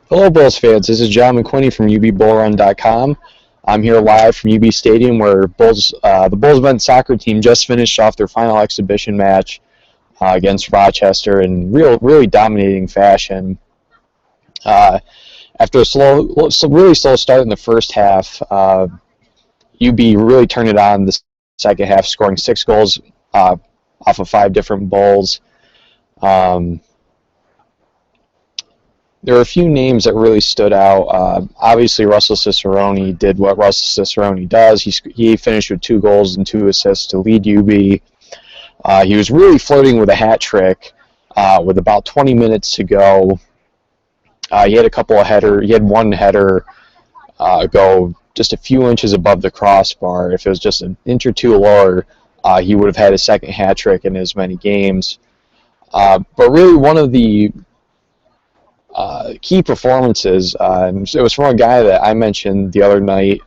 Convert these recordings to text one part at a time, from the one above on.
Hello, Bulls fans. This is John McQuinney from UBBullRun.com. I'm here live from UB Stadium, where the Bulls men's soccer team just finished off their final exhibition match against Rochester in really dominating fashion. After a really slow start in the first half, UB really turned it on the second half, scoring 6 goals off of 5 different Bulls. There are a few names that really stood out. Obviously, Russell Cicerone did what Russell Cicerone does. He finished with 2 goals and 2 assists to lead UB. He was really flirting with a hat trick with about 20 minutes to go. He had He had one header go just a few inches above the crossbar. If it was just an inch or two lower, he would have had a second hat trick in as many games. But really, one of the key performances, it was from a guy that I mentioned the other night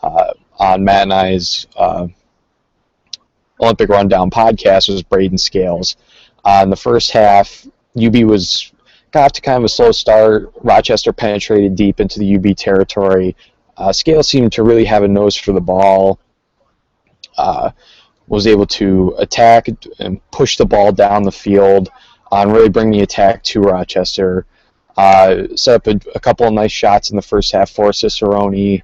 on Matt and I's Olympic Rundown podcast, was Braden Scales. In the first half, UB got off to kind of a slow start. Rochester penetrated deep into the UB territory. Scales seemed to really have a nose for the ball, was able to attack and push the ball down the field and really bring the attack to Rochester. Set up a couple of nice shots in the first half for Cicerone.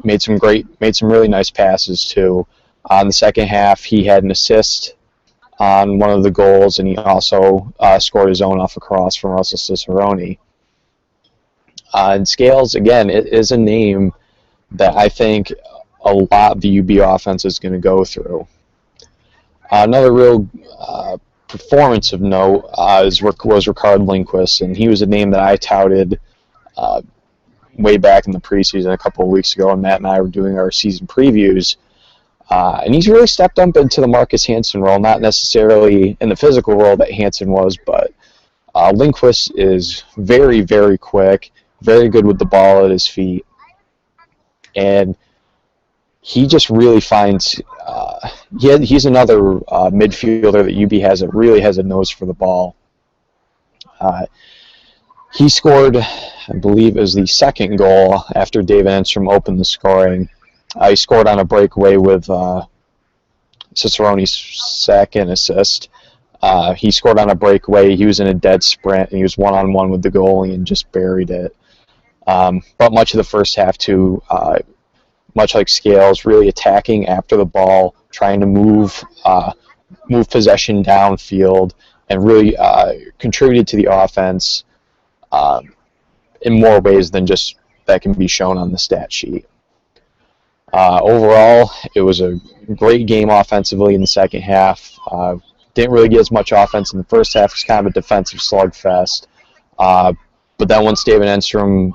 Made some really nice passes too. In the second half, he had an assist on one of the goals, and he also scored his own off a cross from Russell Cicerone. And Scales, again, it is a name that I think a lot of the UB offense is going to go through. Another real performance of note was Ricard Lindquist, and he was a name that I touted way back in the preseason a couple of weeks ago, and Matt and I were doing our season previews. And he's really stepped up into the Marcus Hansen role, not necessarily in the physical role that Hansen was, but Lindquist is very, very quick, very good with the ball at his feet, and he just really finds he's another midfielder that UB has that really has a nose for the ball. He scored, I believe, as the second goal after David Enstrom opened the scoring. He scored on a breakaway with Cicerone's second assist. He scored on a breakaway. He was in a dead sprint, and he was one-on-one with the goalie and just buried it. But much of the first half, too, much like Scales, really attacking after the ball, trying to move possession downfield, and really contributed to the offense in more ways than just that can be shown on the stat sheet. Overall, it was a great game offensively in the second half. Didn't really get as much offense in the first half. It was kind of a defensive slugfest. But then once David Enstrom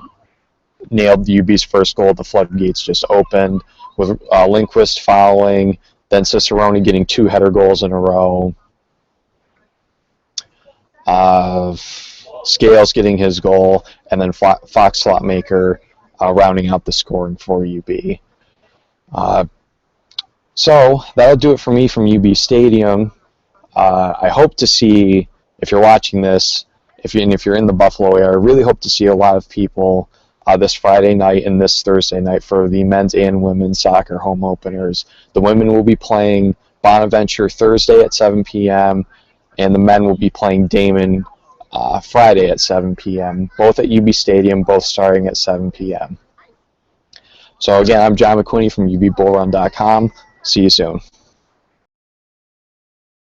nailed the UB's first goal, the floodgates just opened, with Lindquist fouling, then Cicerone getting 2 header goals in a row, Scales getting his goal, and then Fox Slotmaker rounding out the scoring for UB. So that'll do it for me from UB Stadium. I hope to see, if you're watching this, if you're in the Buffalo area, I really hope to see a lot of people this Friday night and this Thursday night for the men's and women's soccer home openers. The women will be playing Bonaventure Thursday at 7 p.m., and the men will be playing Damon Friday at 7 p.m., both at UB Stadium, both starting at 7 p.m. So again, I'm John McQuinney from UBBullRun.com. See you soon.